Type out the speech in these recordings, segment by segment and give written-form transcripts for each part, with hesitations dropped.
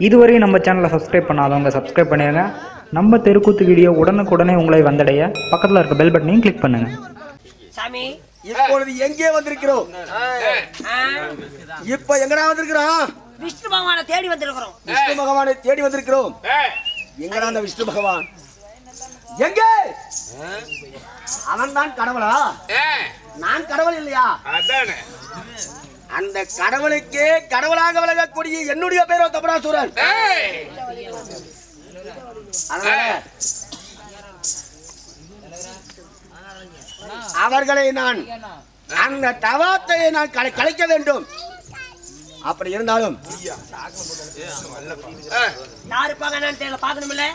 இதுவரை நம்ம சேனலை சப்ஸ்கிரைப் பண்ணாதவங்க சப்ஸ்கிரைப் பண்ணிடுங்க. நம்ம தெருக்கூத்து வீடியோ உடனுக்குடனே உங்களை வந்தடைய பக்கத்தில் இருக்க பெல் பட்டனையும் கிளிக் பண்ணுங்க. சாமி இப்பொழுது எங்கே வந்திருக்கிறோம்? இப்ப எங்கடா வந்திருக்கிறோம்? விஷ்ணு பகவானை தேடி வந்திருக்கிறோம். விஷ்ணு பகவானை தேடி வந்திருக்கிறோம். எங்கடா அந்த விஷ்ணு பகவான்? எங்கே? அவன் தான் கடவுளா? நான் கடவுள் இல்லையா? அந்த கடவுளுக்கே கடவுளாக விளங்கக்கூடிய என்னுடைய பேரோ தபராசுரன். அவர்களை நான் அந்த தவத்தை நான் கலைக்க வேண்டும். அப்படி இருந்தாலும் யாரு பாக்கணும் தெரியல, பாக்கணும்ல.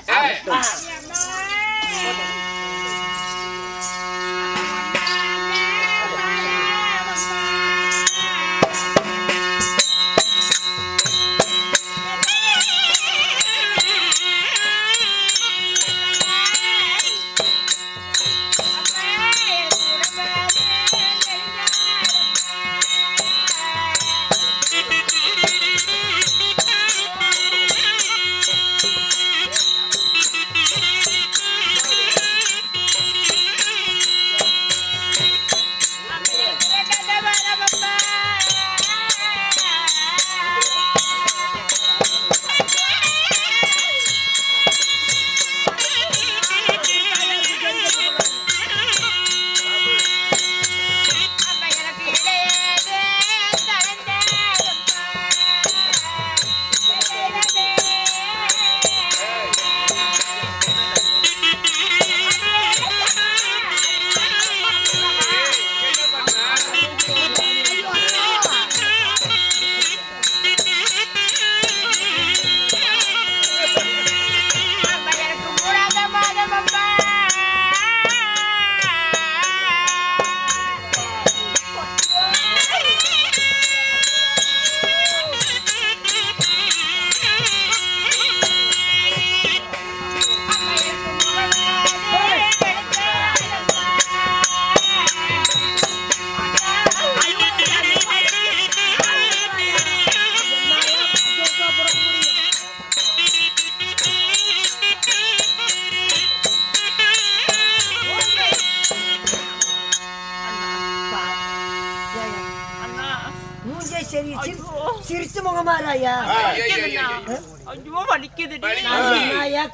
சிரிச்சு முகமாராயா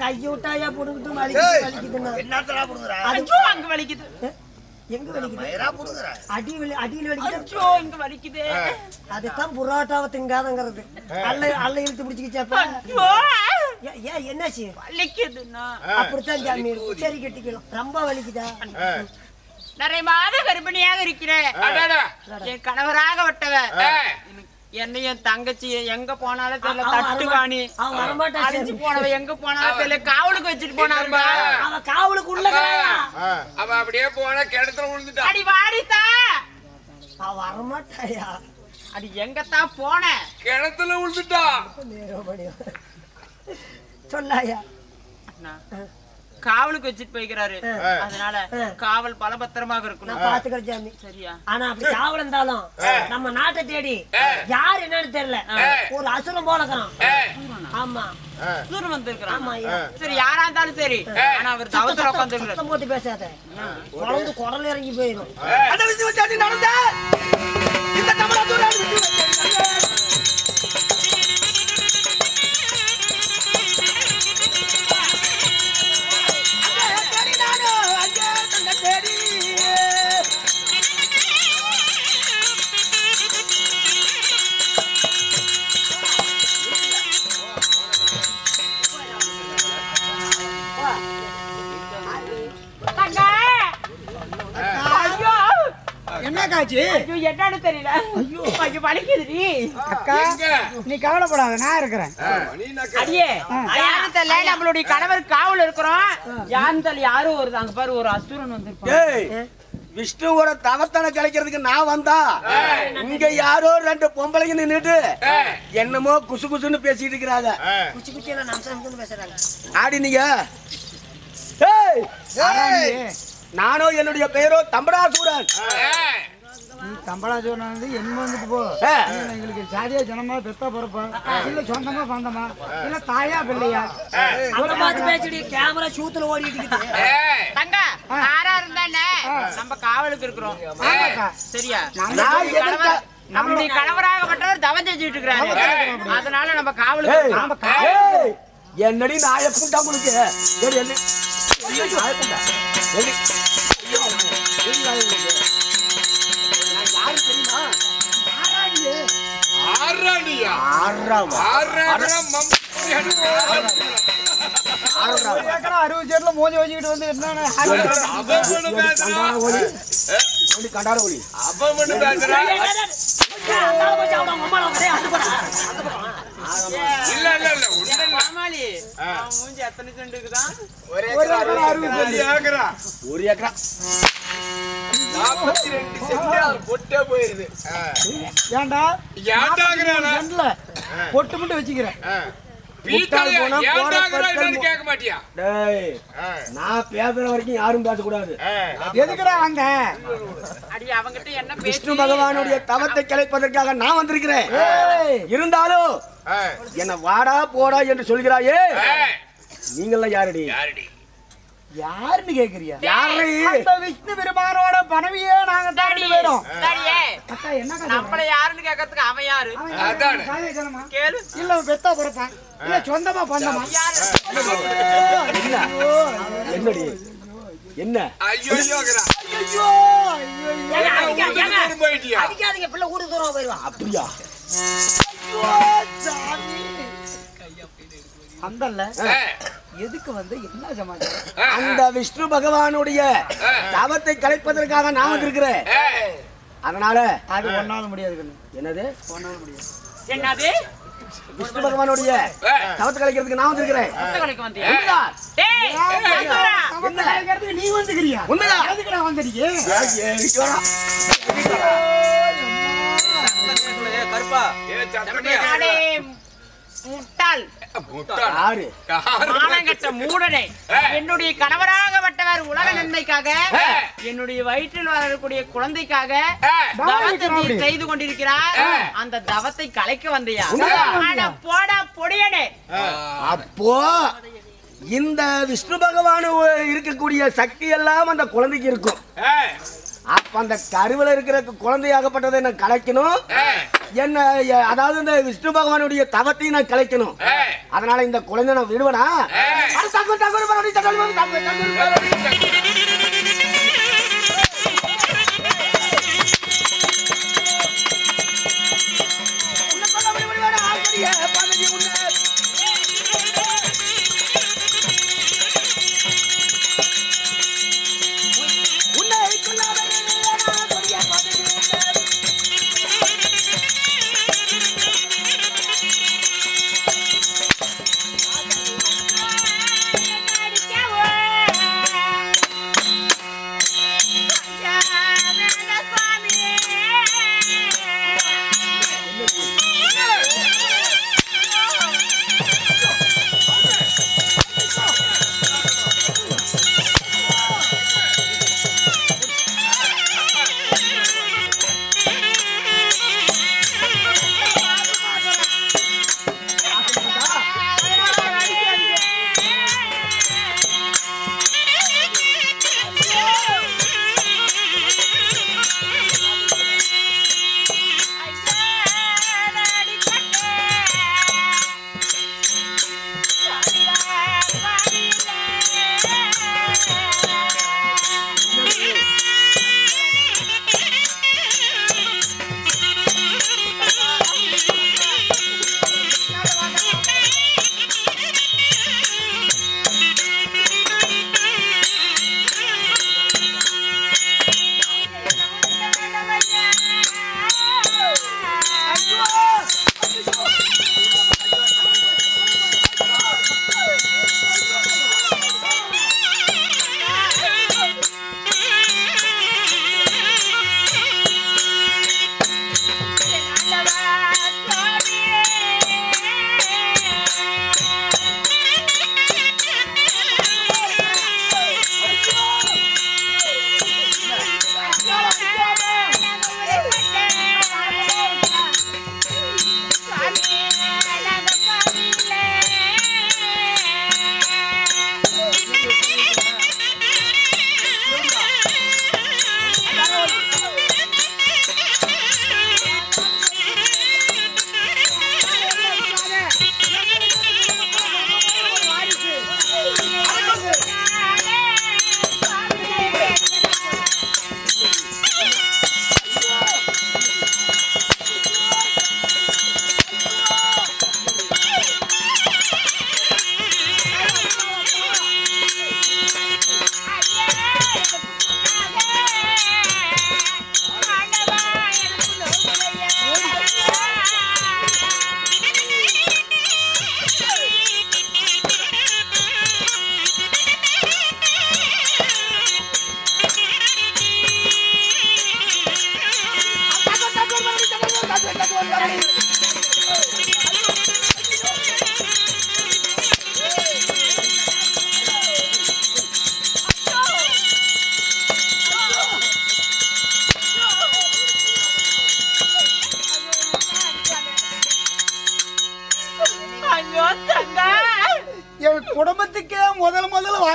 கையை விட்டாயா புடுங்கிட்டு வலிக்குதுன்னா அங்க வலிக்குது. எங்க வலிக்குது? அடியில் வலிக்குது. அதுதான் புரோட்டாவை திங்காதங்கிறது. அல்ல இழுத்து பிடிச்சிக்கிச்சாப்பா. ஏன் என்னாச்சு? வலிக்குதுன்னா அப்படித்தான் ஜாமி இருக்கு. சரி கட்டிக்கலாம். ரொம்ப வலிக்குதா? நிறைய மாத கர்ப்பிணியாக இருக்கிறேன். என் கணவராக விட்டவன் என்னையும் தங்கச்சி எங்க போனாலும் தெரியல, தட்டுவாணி அழிஞ்சு போனவ எங்க போனாலும் தெரியல, காவலுக்கு வச்சுட்டு போனாங்க. அவ காவலுக்கு உள்ள அவ அப்படியே போனா கிணத்துல விழுந்துட்டா. அடி வாடித்தா, அவ வரமாட்டாயா? அடி எங்கத்தான் போன? கிணத்துல விழுந்துட்டா. சொல்லாயா? காவலுக்கு வச்சுட்டு போய்க்கிறாரு. அதனால காவல் பலபத்திரமாக இருக்கணும். பாத்துக்கிறேன் ஜாமி. சரியா? ஆனா அப்படி காவல் இருந்தாலும் நம்ம நாட்டை தேடி யாரு என்னன்னு தெரியல, ஒரு அசுரம் போல இருக்கிறான். ஆமா, தூரம் வந்திருக்கிறான். சரி, யாரா இருந்தாலும் சரி. ஆனா அவர் தவத்துல உட்காந்துருக்காரு. போட்டு பேசாத, குழந்தை குடல் இறங்கி போயிடும். நடந்த இந்த தமிழ் என்னன்னு தெரியல. ஐயோ வலிக்குதுடி. அக்கா நீ கவலைப்படாத, நான் இருக்கிறேன். அடியே யாரு தெரியல, நம்மளுடைய கணவர் காவல் இருக்கிறோம். யாரு தெரியல, யாரும் ஒரு அங்க பாரு ஒரு அசுரன் வந்திருப்பான். விஷ்ணுவோட தவத்தனை கலைக்கிறதுக்கு நான் வந்தா இங்க யாரோ ரெண்டு பொம்பளைங்க நின்னுட்டு என்னமோ குசு குசுன்னு பேசிட்டு இருக்கிறாங்க. குச்சி குச்சியெல்லாம் நம்ம பேசுறாங்க. ஆடி நீங்க நானோ என்னுடைய பெயரோ தம்பராசூரன். தம்பராஜோனா வந்து என்ன வந்துட்டு போ எங்களுக்கு சாதியா ஜனமா பெத்தா பொறுப்பா இல்ல சொந்தமா பந்தமா இல்ல தாயா பிள்ளையா அங்க பார்த்து பேசிட்டு கேமரா சூத்துல ஓடிட்டு இருக்குது. தங்க யாரா இருந்தானே நம்ம காவலுக்கு இருக்கிறோம். சரியா? நம்முடைய கணவராகப்பட்டவர் தவம் செஞ்சுட்டு இருக்கிறாரு. அதனால நம்ம காவலுக்கு என்னடி நாய புண்டா உங்களுக்கு மோதி வச்சுக்கிட்டு வந்து என்ன கண்டார ஒளி மூஞ்சி எத்தனை சென்ட் இருக்குதான்? ஒரு ஏக்கரா 42 சென்ட் பொட்டே போயிருது. ஏன்டா பொட்டு மட்டும் வச்சுக்கிறேன். நான் பேசுற வரைக்கும் யாரும் பேசக்கூடாது. எதுக்குடா வந்த? அடி அவங்கிட்ட என்ன விஷ்ணு பகவானுடைய தவத்தை கலைப்பதற்காக நான் வந்திருக்கிறேன். இருந்தாலும் என்ன வாடா போடா என்று சொல்கிறாயே, நீங்கள யாரடி? யாருன்னு கேக்குறியா? யாரு? அந்த விஷ்ணு பெருமானோட பணவியே நாங்க தாண்டி போயிடும். அக்கா என்ன நம்மள யாருன்னு கேட்கறதுக்கு அவன் யாரு? கேளு. இல்ல பெத்தா பொறுப்பான் இல்ல சொந்தமா பந்தமா என்னடி என்ன? அடிக்காதீங்க, பிள்ளை ஊருக்கு தூரம் போயிருவா. அப்படியா? அந்தல்ல எதுக்கு வந்து என்ன சமாச்சாரம்? அந்த விஷ்ணு பகவானுடைய தவத்தை கலைப்பதற்காக நான் வந்திருக்கிறேன். அதனால அது ஒன்னால முடியாது. என்னது ஒன்னால முடியாது? என்னது? விஷ்ணு பகவானுடைய தவத்தை கலைக்கிறதுக்கு நான் வந்திருக்கிறேன். நீ வந்துக்கிறியா? உண்மையா? எதுக்குடா வந்திருக்கீங்க? முட்டாள் யாரு? மானங்கெட்ட மூடனே, என்னுடைய கணவராகப்பட்டவர் உலக நன்மைக்காக என்னுடைய வயிற்றில் வரக்கூடிய குழந்தைக்காக தவத்தை செய்து கொண்டிருக்கிறார். அந்த தவத்தை கலைக்க வந்தியா? போடா பொடியனே. அப்போ இந்த விஷ்ணு பகவானு இருக்கக்கூடிய சக்தி எல்லாம் அந்த குழந்தைக்கு இருக்கும். அப்ப அந்த கருவில இருக்கிற குழந்தையாகப்பட்டதை நான் கலைக்கணும். என்ன அதாவது இந்த விஷ்ணு பகவானுடைய தவத்தையும் நான் கலைக்கணும். அதனால இந்த குழந்தை நான் விடுவனா?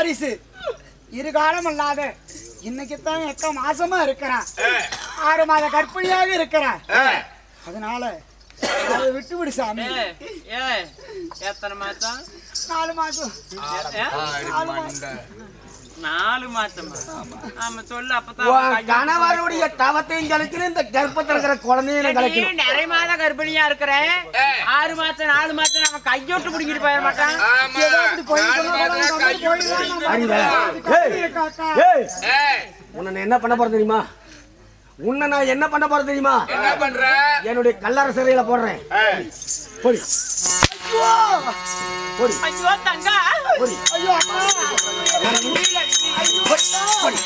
வாரிசு இருகாலம் அல்லாத இன்னைக்குத்தான் 8 மாசமா இருக்கிறேன் 6 மாத கர்ப்பிணியாக இருக்கிறேன் அதனால அதை விட்டு விடு சாமி எத்தனை மாசம் 4 மாசம் 4 மாசமா ஆமா சொல்லு அப்பதான் கணவருடைய தவத்தையும் கலைக்கணும் இந்த கர்ப்பத்தில் இருக்கிற குழந்தையும் கலைக்கணும் நிறைய மாத கர்ப்பிணியா இருக்கிறேன் 6 மாசம் 4 மாசம் நம்ம கையோட்டு பிடிக்கிட்டு போயிட மாட்டான் உன்னை என்ன பண்ண போறது தெரியுமா உன்னை நான் என்ன பண்ண போறது தெரியுமா என்ன பண்ற என்னுடைய கல்லறை சிறையில போடுறேன் போடி போடி ஐயோ தங்கா போடி ஐயோ அம்மா போடி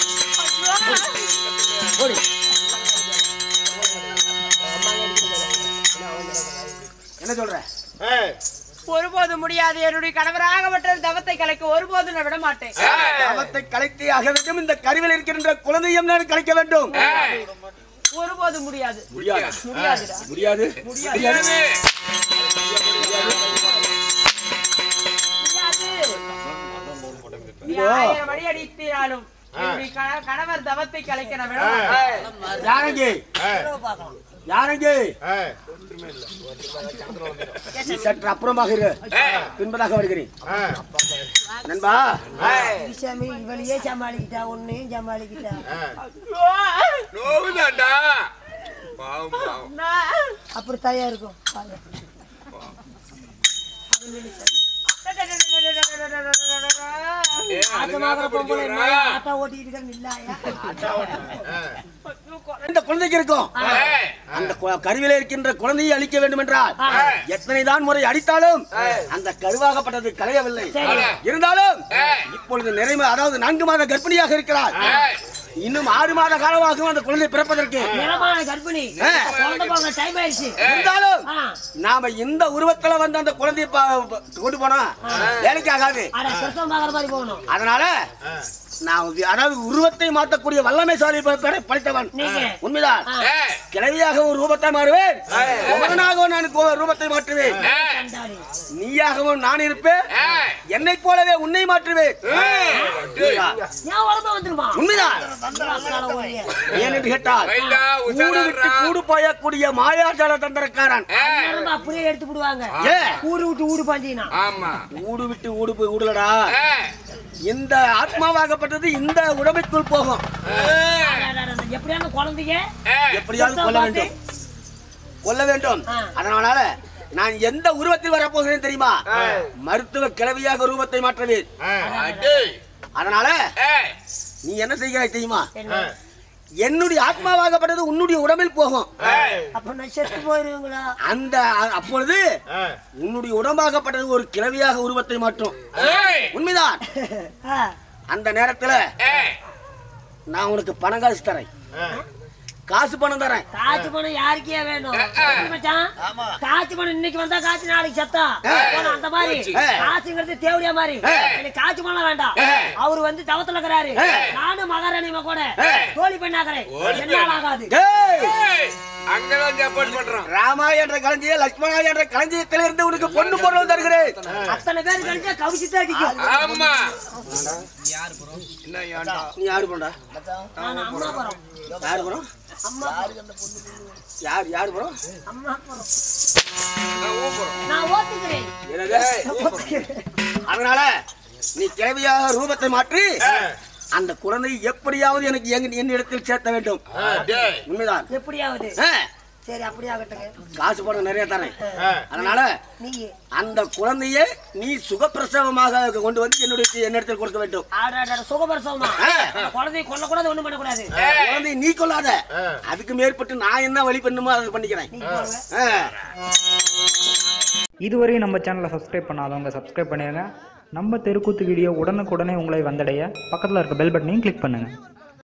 என்ன சொல்ற ஒருபோது முடியாது என்னுடைய கணவராகப்பட்ட தவத்தை கலைக்க ஒருபோது நான் விட மாட்டேன் தவத்தை கலைத்தே ஆக வேண்டும் இந்த கருவில் இருக்கின்ற குழந்தையும் நான் கலைக்க வேண்டும் ஒருபோது முடியாது முடியாது முடியாது நீ 1000 வழி அடித்தாலும் என்னுடைய கணவர் தவத்தை கலைக்க நான் விட மாட்டேன் யாரங்கே யாரங்கே நீ சற்று அப்புறமாக இரு பின்பதாக வருகிறேன் நண்பா சாமி இவளையே சமாளிக்கிட்டா உன்னையும் சமாளிக்கிட்டா நோவுதாண்டா பாவம் பாவம் அப்படி தயா இருக்கும் ஆட்டா ஓட்டிக்கிட்டு இல்லாயா இந்த குழந்தைக்கு இருக்கும் அந்த கருவில இருக்கின்ற குழந்தையை அழிக்க வேண்டும் என்றால் எத்தனைதான் முறை அடித்தாலும் அந்த கருவாகப்பட்டது கலையவில்லை இருந்தாலும் இப்பொழுது நிறைய அதாவது 4 மாத கர்ப்பிணியாக இருக்கிறார் இன்னும் 6 மாத காலமாகும் அந்த குழந்தை பிறப்பதற்கு இருந்தாலும் நாம இந்த உருவத்துல வந்து அந்த குழந்தையை கொண்டு போனா வேலைக்கு ஆகாது அதனால நான் அதாவது உருவத்தை மாற்றக்கூடிய வல்லமைசாலி படைத்தவன் உண்மைதான் கிழவியாக ஒரு ரூபத்தை மாறுவேன் மகனாகவும் நான் ரூபத்தை மாற்றுவேன் நீயாகவும் நான் இருப்பேன் என்னை போலவே உன்னை மாற்றுவேன் உண்மைதான் ஏனென்று கேட்டால் கூடு விட்டு கூடு பாயக்கூடிய மாயாஜால தந்திரக்காரன் அப்படியே எடுத்து விடுவாங்க ஊடு விட்டு ஊடு பாஞ்சீங்கன்னா ஊடு விட்டு ஊடு போய் ஊடலடா இந்த ஆத்மாவாகப்பட்டது இந்த உடம்புக்குள் போகும் எப்படியான குழந்தைங்க எப்படியாவது கொல்ல வேண்டும் அதனால நான் எந்த உருவத்தில் வரப்போகிறேன் தெரியுமா மருத்துவ கிழவியாக ரூபத்தை மாற்றுவேன் அதனால நீ என்ன செய்கிறாய் தெரியுமா என்னுடைய ஆத்மாவாகப்பட்டது உன்னுடைய உடம்பில் போகும் அந்த அப்பொழுது உன்னுடைய உடம்பாகப்பட்டது ஒரு கிழவியாக உருவத்தை மாற்றும் உண்மைதான் அந்த நேரத்துல நான் உனக்கு பணம் காசு தரேன் காசு பணம் தரேன் காசு பணம் யாருக்கே வேணும் காசு பணம் இன்னைக்கு வந்தா காசு நாளைக்கு சத்தா அந்த மாதிரி காசுங்கிறது தேவையா மாதிரி காசு பணம் வேண்டாம் அவரு வந்து தவத்துல இருக்கிறாரு நானும் மகாராணிமா கூட தோழி பெண்ணாக்கிறேன் என்னால ஆகாது அங்கதான் சப்போர்ட் பண்றோம் ராமா என்ற களஞ்சிய லட்சுமணா என்ற களஞ்சியத்திலிருந்து உனக்கு பொண்ணு பொருள் தருகிறேன் அத்தனை பேர் கழிச்சா கவிச்சிட்டு அடிக்கும் ஆமா நீ யாரு போண்டா அம்மா போறோம் யாரு போறோம் அம்மா யார் யாரு போறோம் அம்மா போறோம் நான் ஓட்டுக்கிறேன் அதனால நீ கிழவியாக ரூபத்தை மாற்றி அந்த குழந்தை எப்படியாவது எனக்கு என்னிடத்தில் சேர்த்த வேண்டும் உண்மைதான் எப்படியாவது சரி அப்படியே ஆகட்டுங்க காசு பணம் நிறைய தரேன் அதனால அந்த குழந்தையை நீ சுகப்பிரசவமாக கொண்டு வந்து என்னிடத்தில் கொடுக்க வேண்டும் சுகப்பிரசவமா குழந்தையை கொல்லக்கூடாது ஒண்ணும் பண்ணக்கூடாது குழந்தையை நீ கொள்ளாத அதுக்கு மேற்பட்டு நான் என்ன வழி பண்ணுமோ அதை பண்ணிக்கிறேன் இதுவரை நம்ம சேனலை சப்ஸ்கிரைப் பண்ணாதவங்க சப்ஸ்கிரைப் பண்ணிடுங்க. நம்ம தெருக்கூத்து வீடியோ உடனுக்குடனே உங்களை வந்தடைய பக்கத்தில் இருக்க பெல் பட்டனையும் கிளிக் பண்ணுங்கள்.